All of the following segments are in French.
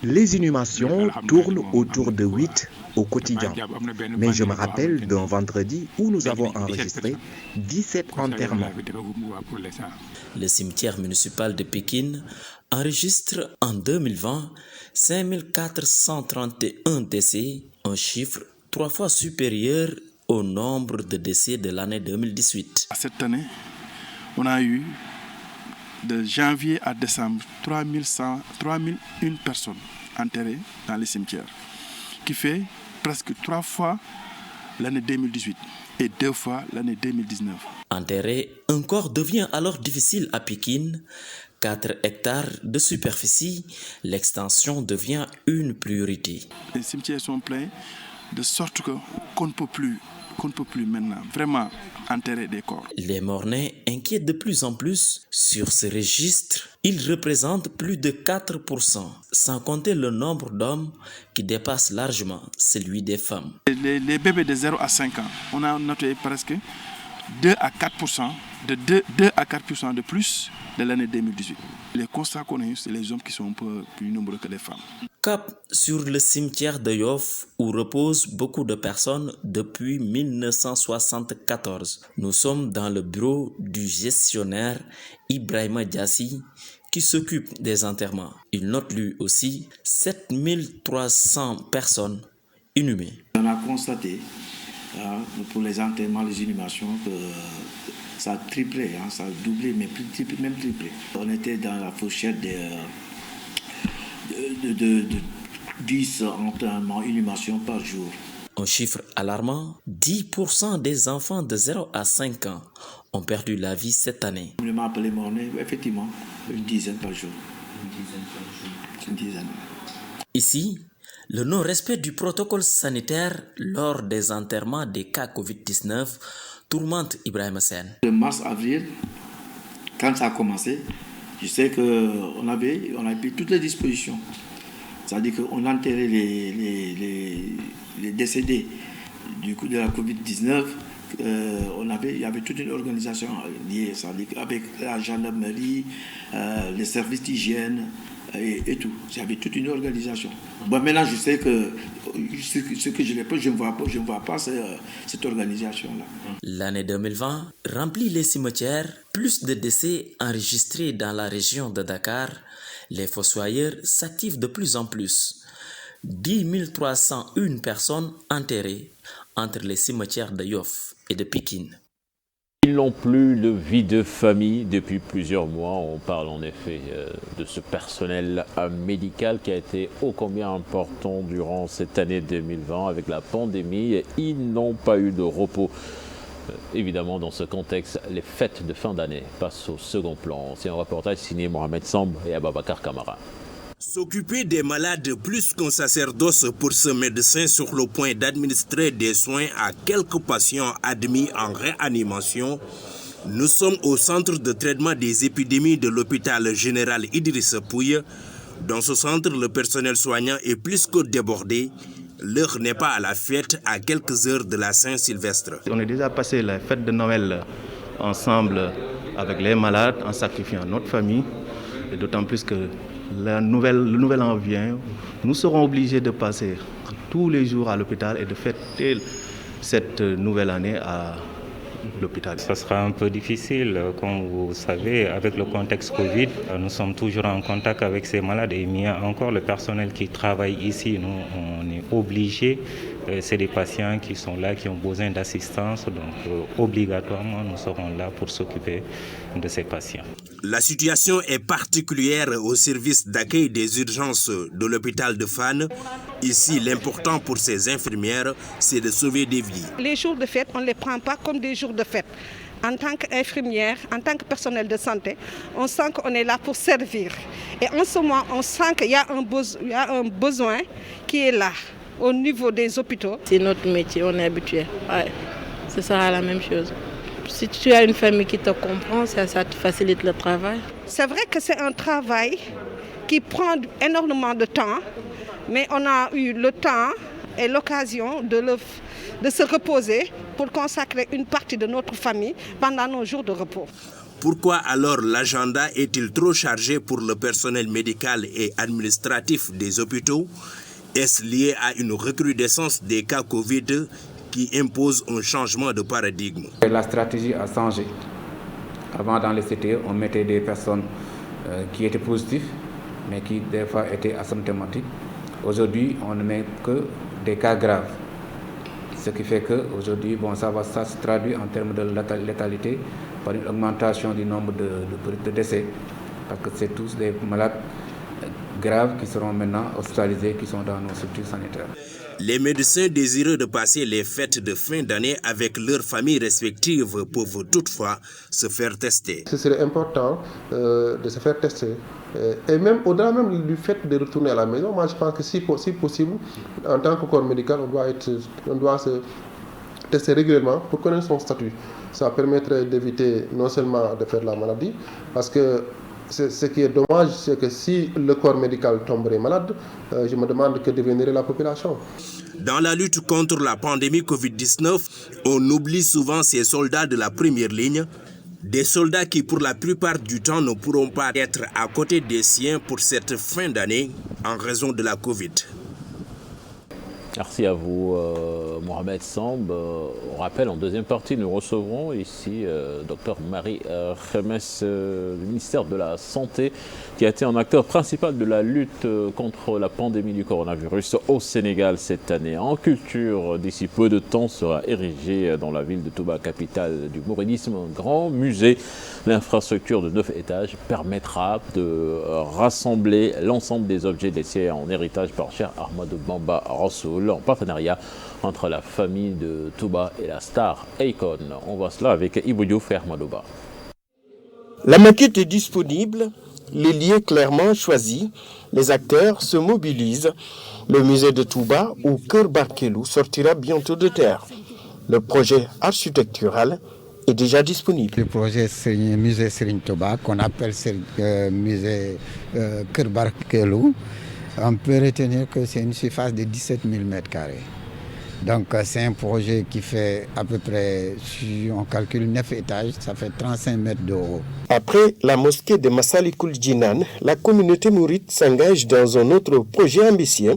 Les inhumations tournent autour de 8 au quotidien. Mais je me rappelle d'un vendredi où nous avons enregistré 17 enterrements. Le cimetière municipal de Pékin enregistre en 2020 5431 décès, un chiffre 3 fois supérieur au nombre de décès de l'année 2018. Cette année, on a eu de janvier à décembre 3001 personnes enterrées dans les cimetières, qui fait presque 3 fois l'année 2018 et 2 fois l'année 2019. Enterrer un corps devient alors difficile à Pékin. 4 hectares de superficie, l'extension devient une priorité. Les cimetières sont pleins de sorte qu'on ne peut plus maintenant vraiment enterrer des corps. Les Mornais inquiètent de plus en plus sur ce registre. Ils représentent plus de 4%, sans compter le nombre d'hommes qui dépasse largement celui des femmes. Les bébés de 0 à 5 ans, on a noté presque 2 à 4%, de 2 à 4% de plus de l'année 2018. Les constats qu'on a eu, c'est les hommes qui sont un peu plus nombreux que les femmes. Cap sur le cimetière de Yoff où reposent beaucoup de personnes depuis 1974. Nous sommes dans le bureau du gestionnaire Ibrahima Diassi qui s'occupe des enterrements. Il note lui aussi 7300 personnes inhumées. On a constaté pour les enterrements, les inhumations, que ça a triplé, ça a doublé, mais même triplé. On était dans la fourchette de 10 enterrements, inhumations par jour. Un chiffre alarmant, 10% des enfants de 0 à 5 ans ont perdu la vie cette année. On m'a appelé Mornay, effectivement, une dizaine par jour. Une dizaine. Ici, le non-respect du protocole sanitaire lors des enterrements des cas Covid-19 tourmente Ibrahima Sen. Le mars-avril, quand ça a commencé, je sais qu'on avait pris toutes les dispositions. C'est-à-dire qu'on enterrait les décédés du coup de la Covid-19. Il y avait toute une organisation liée, avec la gendarmerie, les services d'hygiène et tout. Il y avait toute une organisation. Bon, maintenant, je sais que ce que je ne vois pas cette organisation-là. L'année 2020 remplit les cimetières, plus de décès enregistrés dans la région de Dakar. Les fossoyeurs s'activent de plus en plus. 10 301 personnes enterrées entre les cimetières de Yoff et de Pékin. Ils n'ont plus de vie de famille depuis plusieurs mois. On parle en effet de ce personnel médical qui a été ô combien important durant cette année 2020 avec la pandémie. Ils n'ont pas eu de repos. Évidemment, dans ce contexte, les fêtes de fin d'année passent au second plan. C'est un reportage signé Mohamed Samb et Ababakar Kamara. S'occuper des malades plus qu'un sacerdoce pour ce médecin sur le point d'administrer des soins à quelques patients admis en réanimation. Nous sommes au centre de traitement des épidémies de l'hôpital général Idrissa Pouye. Dans ce centre, le personnel soignant est plus que débordé. L'heure n'est pas à la fête à quelques heures de la Saint-Sylvestre. On a déjà passé la fête de Noël ensemble avec les malades en sacrifiant notre famille. Et d'autant plus que le nouvel an vient, nous serons obligés de passer tous les jours à l'hôpital et de fêter cette nouvelle année à l'hôpital. Ça sera un peu difficile, comme vous savez, avec le contexte Covid. Nous sommes toujours en contact avec ces malades et il y a encore le personnel qui travaille ici. Nous, on est obligés. C'est des patients qui sont là, qui ont besoin d'assistance. Donc, obligatoirement, nous serons là pour s'occuper de ces patients. La situation est particulière au service d'accueil des urgences de l'hôpital de Fann. Ici, l'important pour ces infirmières, c'est de sauver des vies. Les jours de fête, on ne les prend pas comme des jours de fête. En tant qu'infirmière, en tant que personnel de santé, on sent qu'on est là pour servir. Et en ce moment, on sent qu'il y a un besoin qui est là, au niveau des hôpitaux. C'est notre métier, on est habitué. Ouais, ce sera la même chose. Si tu as une famille qui te comprend, ça te facilite le travail. C'est vrai que c'est un travail qui prend énormément de temps, mais on a eu le temps et l'occasion de se reposer pour consacrer une partie de notre famille pendant nos jours de repos. Pourquoi alors l'agenda est-il trop chargé pour le personnel médical et administratif des hôpitaux? Est-ce lié à une recrudescence des cas Covid qui impose un changement de paradigme? La stratégie a changé. Avant, dans les CTE, on mettait des personnes qui étaient positives, mais qui des fois étaient asymptomatiques. Aujourd'hui, on ne met que des cas graves. Ce qui fait qu'aujourd'hui, ça se traduit en termes de létalité par une augmentation du nombre de décès. Parce que c'est tous des malades graves qui seront maintenant hospitalisés, qui sont dans nos structures sanitaires. Les médecins désireux de passer les fêtes de fin d'année avec leurs familles respectives peuvent toutefois se faire tester. Ce serait important de se faire tester. Et même au-delà même du fait de retourner à la maison, moi je pense que si possible, en tant que corps médical, on doit se tester régulièrement pour connaître son statut. Ça permettrait d'éviter non seulement de faire la maladie, parce que ce qui est dommage, c'est que si le corps médical tomberait malade, je me demande que deviendrait la population. Dans la lutte contre la pandémie Covid-19, on oublie souvent ces soldats de la première ligne, des soldats qui pour la plupart du temps ne pourront pas être à côté des siens pour cette fin d'année en raison de la Covid. Merci à vous, Mohamed Samb. On rappelle, en deuxième partie, nous recevrons ici Dr Marie Khemes du ministère de la Santé, qui a été un acteur principal de la lutte contre la pandémie du coronavirus au Sénégal cette année. En culture, d'ici peu de temps, sera érigé dans la ville de Touba, capitale du mouridisme, un grand musée. L'infrastructure de 9 étages permettra de rassembler l'ensemble des objets laissés en héritage par Cheikh Ahmadou Bamba Rassoul, en partenariat entre la famille de Touba et la star Akon. On voit cela avec Ibou Diouf et Ahmadouba. La maquette est disponible, les lieux clairement choisis, les acteurs se mobilisent. Le musée de Touba ou Keur Barkelou sortira bientôt de terre. Le projet architectural est déjà disponible. Le projet musée Serigne Touba, qu'on appelle musée Keur Barkelou, on peut retenir que c'est une surface de 17 000 m². Donc c'est un projet qui fait à peu près, si on calcule 9 étages, ça fait 35 mètres de haut. Après la mosquée de Massalikul Jinan, la communauté mouride s'engage dans un autre projet ambitieux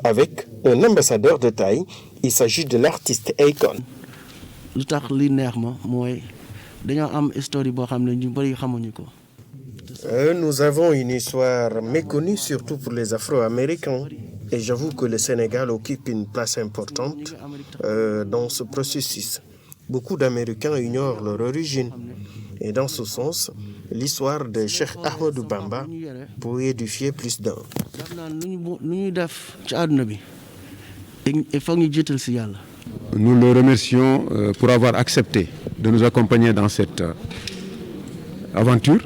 avec un ambassadeur de taille. Il s'agit de l'artiste Akon. Nous avons une histoire méconnue, surtout pour les Afro-Américains. Et j'avoue que le Sénégal occupe une place importante dans ce processus. Beaucoup d'Américains ignorent leur origine. Et dans ce sens, l'histoire de Cheikh Ahmadou Bamba pourrait édifier plus d'un. Nous le remercions pour avoir accepté de nous accompagner dans cette aventure,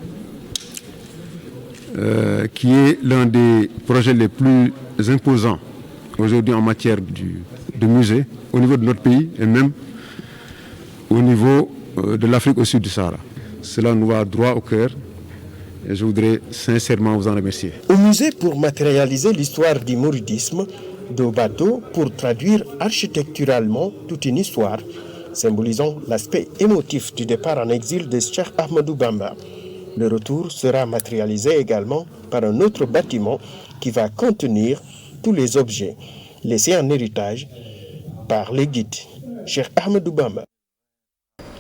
qui est l'un des projets les plus imposants aujourd'hui en matière de musée au niveau de notre pays et même au niveau de l'Afrique au sud du Sahara. Cela nous va droit au cœur et je voudrais sincèrement vous en remercier. Au musée, pour matérialiser l'histoire du mouridisme, de bateaux pour traduire architecturalement toute une histoire, symbolisant l'aspect émotif du départ en exil de Cheikh Ahmadou Bamba. Le retour sera matérialisé également par un autre bâtiment qui va contenir tous les objets laissés en héritage par les guides Cheikh Ahmadou Bamba.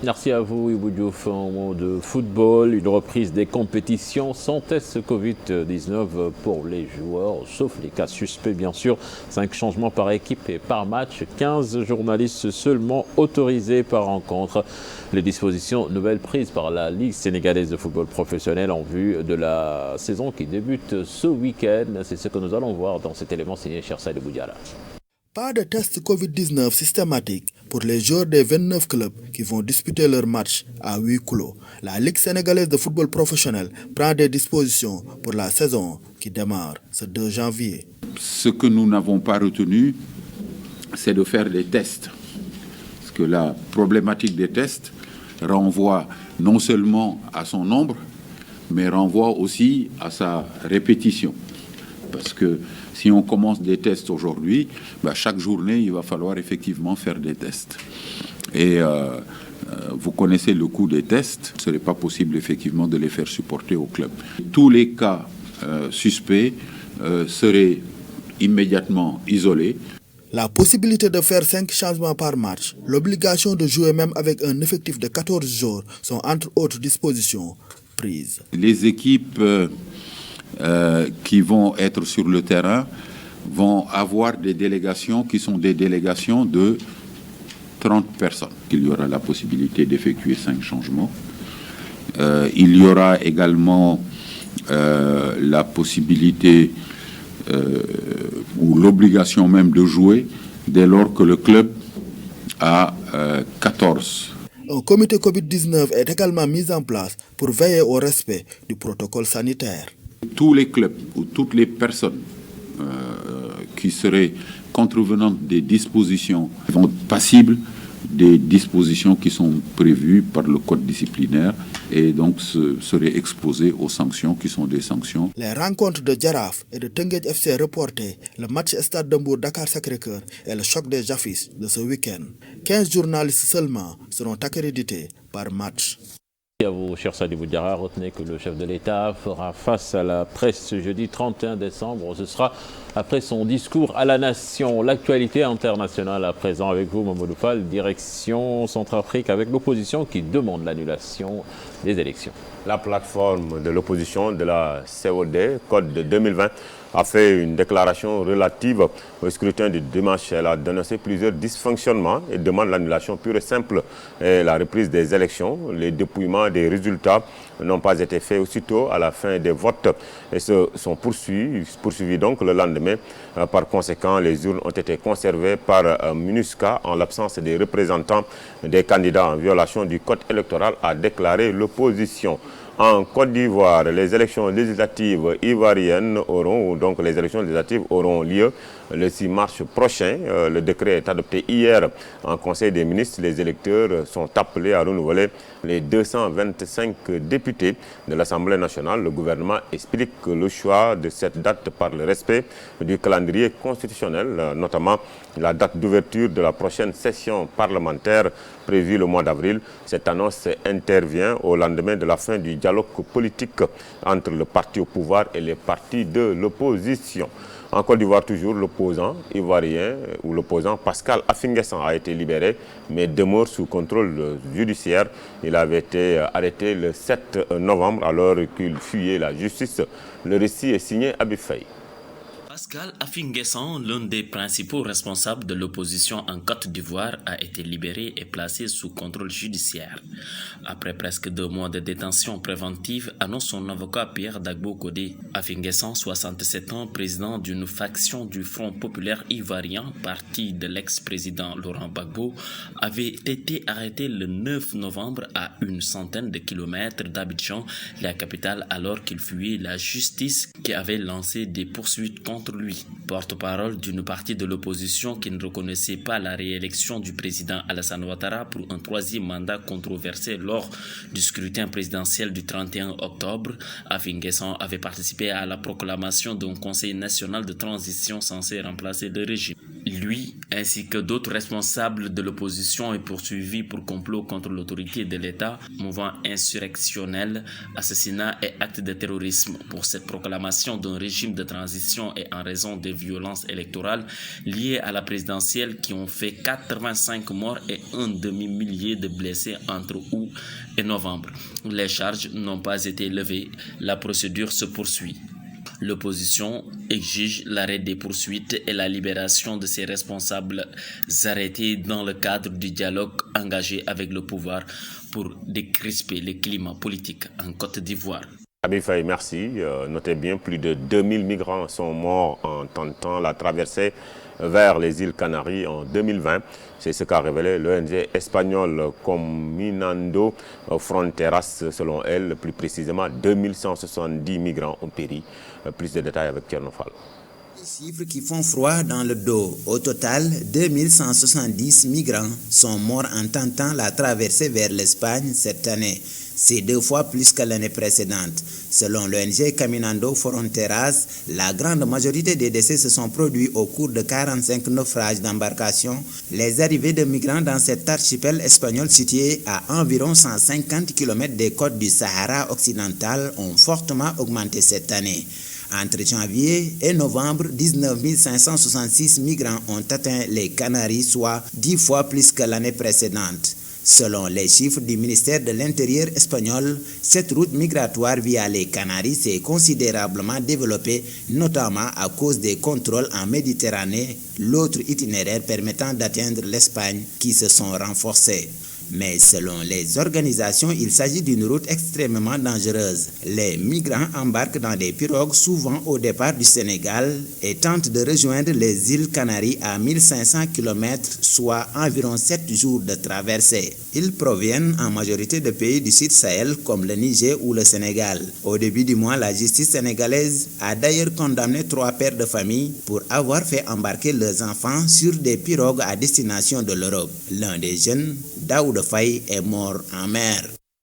Merci à vous, Ibou Diouf. En mot de football, une reprise des compétitions sans test Covid-19 pour les joueurs, sauf les cas suspects bien sûr. 5 changements par équipe et par match, 15 journalistes seulement autorisés par rencontre. Les dispositions nouvelles prises par la Ligue sénégalaise de football professionnel en vue de la saison qui débute ce week-end. C'est ce que nous allons voir dans cet élément signé Chersa de Boudiala. Pas de test Covid-19 systématique pour les joueurs des 29 clubs qui vont disputer leur match à huis clos. La Ligue sénégalaise de football professionnel prend des dispositions pour la saison qui démarre ce 2 janvier. Ce que nous n'avons pas retenu, c'est de faire des tests. Parce que la problématique des tests renvoie non seulement à son nombre, mais renvoie aussi à sa répétition. Parce que si on commence des tests aujourd'hui, chaque journée, il va falloir effectivement faire des tests. Et vous connaissez le coût des tests. Ce ne serait pas possible effectivement de les faire supporter au club. Tous les cas suspects seraient immédiatement isolés. La possibilité de faire 5 changements par match, l'obligation de jouer même avec un effectif de 14 joueurs sont entre autres dispositions prises. Les équipes qui vont être sur le terrain vont avoir des délégations qui sont des délégations de 30 personnes. Il y aura la possibilité d'effectuer 5 changements. Il y aura également la possibilité ou l'obligation même de jouer dès lors que le club a 14. Un comité Covid-19 est également mis en place pour veiller au respect du protocole sanitaire. Tous les clubs ou toutes les personnes qui seraient contrevenantes des dispositions vont être passibles des dispositions qui sont prévues par le code disciplinaire et donc seraient exposés aux sanctions qui sont des sanctions. Les rencontres de Jaraaf et de Teungueth FC reportées, le match Stade de Mbour Dakar Sacré-Cœur et le choc des affiches de ce week-end. 15 journalistes seulement seront accrédités par match. Et à vous, cher Sadibou Diarra, retenez que le chef de l'État fera face à la presse ce jeudi 31 décembre. Ce sera après son discours à la nation. L'actualité internationale à présent avec vous, Mamadou Fall, direction Centrafrique avec l'opposition qui demande l'annulation des élections. La plateforme de l'opposition de la COD, Code de 2020, a fait une déclaration relative au scrutin du dimanche. Elle a dénoncé plusieurs dysfonctionnements et demande l'annulation pure et simple et la reprise des élections. Les dépouillements des résultats n'ont pas été faits aussitôt à la fin des votes et se sont poursuivis donc le lendemain. Par conséquent, les urnes ont été conservées par MINUSCA en l'absence des représentants des candidats en violation du code électoral, a déclaré l'opposition. En Côte d'Ivoire, les élections législatives ivoiriennes auront lieu le 6 mars prochain. Le décret est adopté hier en Conseil des ministres. Les électeurs sont appelés à renouveler les 225 députés de l'Assemblée nationale. Le gouvernement explique le choix de cette date par le respect du calendrier constitutionnel, notamment la date d'ouverture de la prochaine session parlementaire prévue le mois d'avril. Cette annonce intervient au lendemain de la fin du dialogue politique entre le parti au pouvoir et les partis de l'opposition. En Côte d'Ivoire, toujours, l'opposant ivoirien ou l'opposant Pascal Affi-N'Guessan a été libéré, mais demeure sous contrôle judiciaire. Il avait été arrêté le 7 novembre alors qu'il fuyait la justice. Le récit est signé Habib Faye. Pascal Affi-N'Guessan, l'un des principaux responsables de l'opposition en Côte d'Ivoire, a été libéré et placé sous contrôle judiciaire. Après presque 2 mois de détention préventive, annonce son avocat Pierre Dagbo Kodé. Affi-N'Guessan, 67 ans, président d'une faction du Front populaire ivoirien, parti de l'ex-président Laurent Gbagbo, avait été arrêté le 9 novembre à une centaine de kilomètres d'Abidjan, la capitale, alors qu'il fuyait la justice qui avait lancé des poursuites contre lui. Porte-parole d'une partie de l'opposition qui ne reconnaissait pas la réélection du président Alassane Ouattara pour un 3e mandat controversé lors du scrutin présidentiel du 31 octobre, Affi-N'Guessan avait participé à la proclamation d'un conseil national de transition censé remplacer le régime. Lui, ainsi que d'autres responsables de l'opposition, est poursuivi pour complot contre l'autorité de l'État, mouvement insurrectionnel, assassinat et actes de terrorisme. Pour cette proclamation d'un régime de transition et en raison des violences électorales liées à la présidentielle qui ont fait 85 morts et un demi-millier de blessés entre août et novembre. Les charges n'ont pas été levées. La procédure se poursuit. L'opposition exige l'arrêt des poursuites et la libération de ses responsables arrêtés dans le cadre du dialogue engagé avec le pouvoir pour décrisper le climat politique en Côte d'Ivoire. Habib Faye, merci. Notez bien, plus de 2000 migrants sont morts en tentant la traversée vers les îles Canaries en 2020. C'est ce qu'a révélé l'ONG espagnole Caminando Fronteras. Selon elle, plus précisément, 2170 migrants ont péri. Plus de détails avec Thierno Fall. Des chiffres qui font froid dans le dos. Au total, 2170 migrants sont morts en tentant la traversée vers l'Espagne cette année. C'est 2 fois plus que l'année précédente. Selon l'ONG Caminando Fronteras, la grande majorité des décès se sont produits au cours de 45 naufrages d'embarcations. Les arrivées de migrants dans cet archipel espagnol situé à environ 150 km des côtes du Sahara occidental ont fortement augmenté cette année. Entre janvier et novembre, 19 566 migrants ont atteint les Canaries, soit 10 fois plus que l'année précédente. Selon les chiffres du ministère de l'Intérieur espagnol, cette route migratoire via les Canaries s'est considérablement développée, notamment à cause des contrôles en Méditerranée, l'autre itinéraire permettant d'atteindre l'Espagne, qui se sont renforcés. Mais selon les organisations, il s'agit d'une route extrêmement dangereuse. Les migrants embarquent dans des pirogues souvent au départ du Sénégal et tentent de rejoindre les îles Canaries à 1500 km, soit environ 7 jours de traversée. Ils proviennent en majorité de pays du Sud Sahel comme le Niger ou le Sénégal. Au début du mois, la justice sénégalaise a d'ailleurs condamné 3 pères de famille pour avoir fait embarquer leurs enfants sur des pirogues à destination de l'Europe. L'un des jeunes, Daoud Faye, est mort en mer.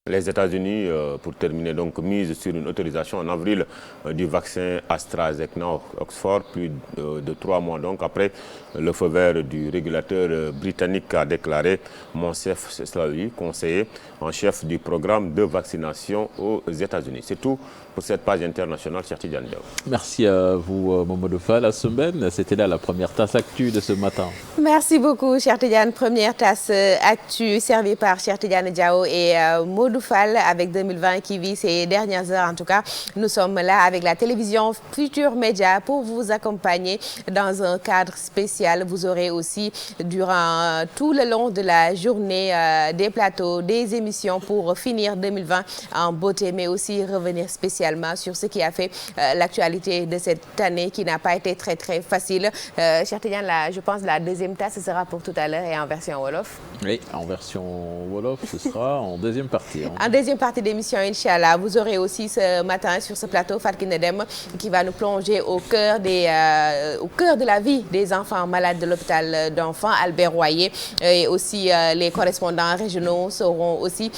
Les États-Unis, pour terminer, donc misent sur une autorisation en avril du vaccin AstraZeneca Oxford, plus de 3 mois donc après le feu vert du régulateur britannique, a déclaré Monsef Slaoui, conseiller en chef du programme de vaccination aux États-Unis. C'est tout pour cette page internationale, Cheikh Tidiane Diaw. Merci à vous, Mamadou Fall. La semaine, c'était là la première tasse actu de ce matin. Merci beaucoup, Cheikh Tidiane. Première tasse actu servie par Cheikh Tidiane Diaw et Modou Fall avec 2020 qui vit ces dernières heures. En tout cas, nous sommes là avec la télévision Futur Média pour vous accompagner dans un cadre spécial. Vous aurez aussi, durant tout le long de la journée, des plateaux, des émissions pour finir 2020 en beauté, mais aussi revenir spécialement sur ce qui a fait l'actualité de cette année qui n'a pas été très facile. Cheikh Tidiane, je pense que la deuxième tasse, ce sera pour tout à l'heure et en version Wolof. Oui, en version Wolof, ce sera en deuxième partie. En deuxième partie d'émission, Inch'Allah, vous aurez aussi ce matin sur ce plateau Fatou Nedem qui va nous plonger au cœur de la vie des enfants malades de l'hôpital d'enfants Albert Royer. Et aussi les correspondants régionaux seront aussi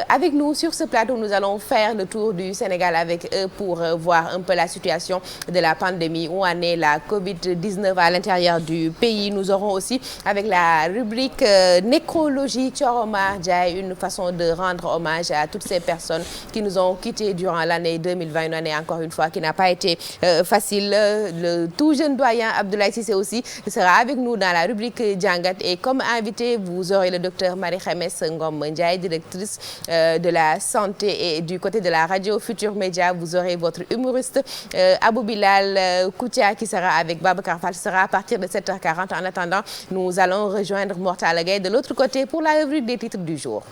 avec nous sur ce plateau. Nous allons faire le tour du Sénégal avec eux pour voir un peu la situation de la pandémie, où en est la Covid-19 à l'intérieur du pays. Nous aurons aussi avec la rubrique nécrologie Thioromar Diaye, une façon de rendre hommage à toutes ces personnes qui nous ont quittés durant l'année 2020, une année encore une fois qui n'a pas été facile. Le tout jeune doyen Abdoulaye Cissé aussi sera avec nous dans la rubrique Djangat, et comme invité vous aurez le docteur Marie-Khémesse Ngom Ndiaye, directrice de la santé, et du côté de la radio Futur Média vous aurez votre humoriste Abou Bilal Koutia qui sera avec Babacar Fall. Ce sera à partir de 7h40. En attendant, nous allons rejoindre Mortala Gueye de l'autre côté pour la rubrique des titres du jour.